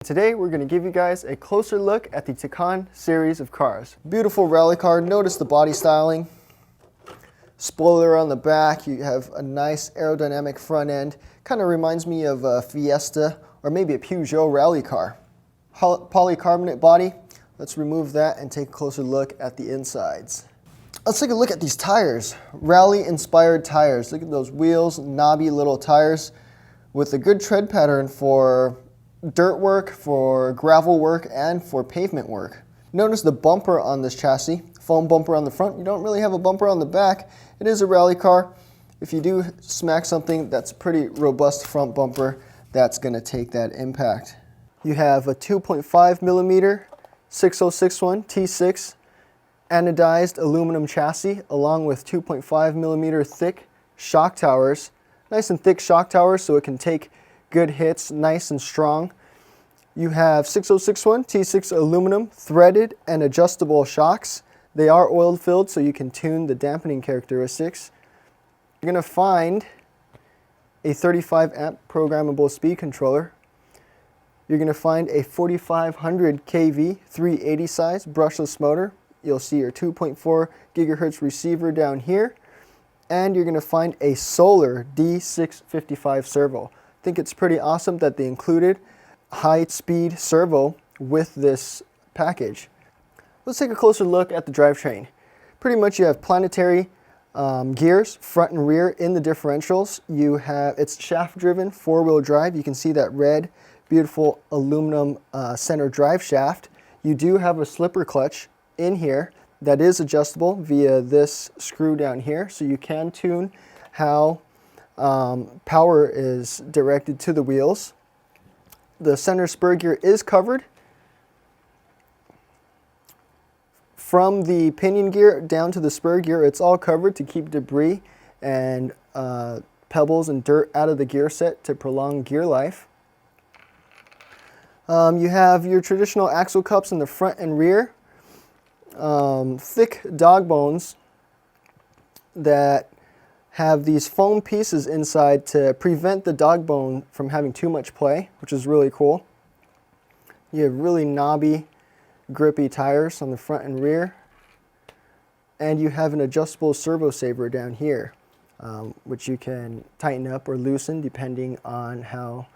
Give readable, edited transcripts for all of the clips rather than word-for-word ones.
Today we're going to give you guys a closer look at the Tacon series of cars. Beautiful rally car. Notice the body styling. Spoiler on the back. You have a nice aerodynamic front end. Kind of reminds me of a Fiesta or maybe a Peugeot rally car. Polycarbonate body. Let's remove that and take a closer look at the insides. Let's take a look at these tires. Rally inspired tires. Look at those wheels, knobby little tires with a good tread pattern for dirt work, for gravel work, and for pavement work. Notice the bumper on this chassis. Foam bumper on the front. You don't really have a bumper on the back. It is a rally car. If you do smack something, that's a pretty robust front bumper that's going to take that impact. You have a 2.5 millimeter 6061 T6 anodized aluminum chassis along with 2.5 millimeter thick shock towers. Nice and thick shock towers so it can take good hits, nice and strong. You have 6061 T6 aluminum threaded and adjustable shocks. They are oil filled so you can tune the dampening characteristics. You're going to find a 35 amp programmable speed controller. You're going to find a 4500 kV 380 size brushless motor. You'll see your 2.4 gigahertz receiver down here. And you're going to find a solar D655 servo. I think it's pretty awesome that they included high-speed servo with this package. Let's take a closer look at the drivetrain. Pretty much you have planetary gears, front and rear in the differentials. It's shaft-driven, four-wheel drive. You can see that red, beautiful aluminum center drive shaft. You do have a slipper clutch in here that is adjustable via this screw down here, so you can tune how power is directed to the wheels. The center spur gear is covered. From the pinion gear down to the spur gear, it's all covered to keep debris and pebbles and dirt out of the gear set to prolong gear life. You have your traditional axle cups in the front and rear. Thick dog bones that have these foam pieces inside to prevent the dog bone from having too much play, which is really cool. You have really knobby, grippy tires on the front and rear. And you have an adjustable servo saver down here, which you can tighten up or loosen depending on how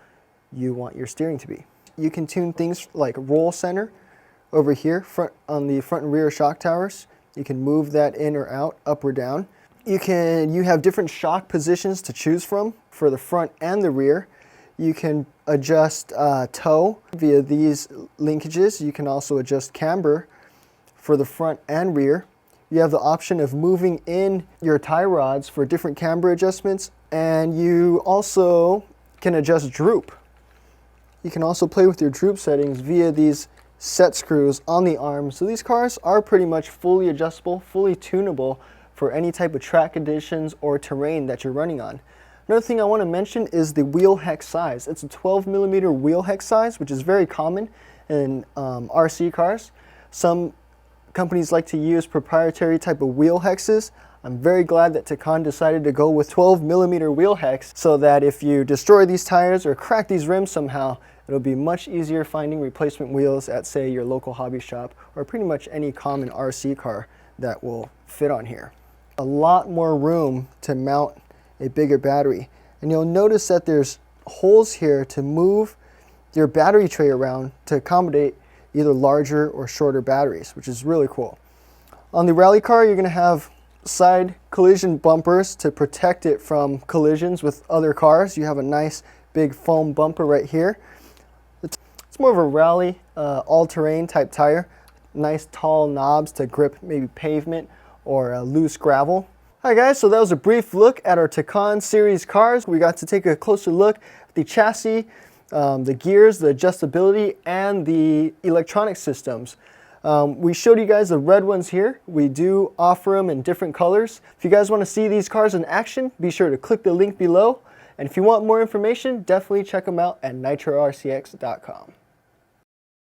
you want your steering to be. You can tune things like roll center over here on the front and rear shock towers. You can move that in or out, up or down. You have different shock positions to choose from for the front and the rear. You can adjust toe via these linkages. You can also adjust camber for the front and rear. You have the option of moving in your tie rods for different camber adjustments, and you also can adjust droop. You can also play with your droop settings via these set screws on the arms. So these cars are pretty much fully adjustable, fully tunable for any type of track conditions or terrain that you're running on. Another thing I want to mention is the wheel hex size. It's a 12 millimeter wheel hex size, which is very common in RC cars. Some companies like to use proprietary type of wheel hexes. I'm very glad that Tacon decided to go with 12 millimeter wheel hex so that if you destroy these tires or crack these rims somehow, it'll be much easier finding replacement wheels at, say, your local hobby shop or pretty much any common RC car that will fit on here. A lot more room to mount a bigger battery. And you'll notice that there's holes here to move your battery tray around to accommodate either larger or shorter batteries, which is really cool. On the rally car, you're going to have side collision bumpers to protect it from collisions with other cars. You have a nice big foam bumper right here. It's more of a rally all-terrain type tire. Nice tall knobs to grip maybe pavement or loose gravel. Hi guys, so that was a brief look at our Tacon series cars. We got to take a closer look at the chassis, the gears, the adjustability, and the electronic systems. We showed you guys the red ones here. We do offer them in different colors. If you guys want to see these cars in action, be sure to click the link below. And if you want more information, definitely check them out at nitrorcx.com.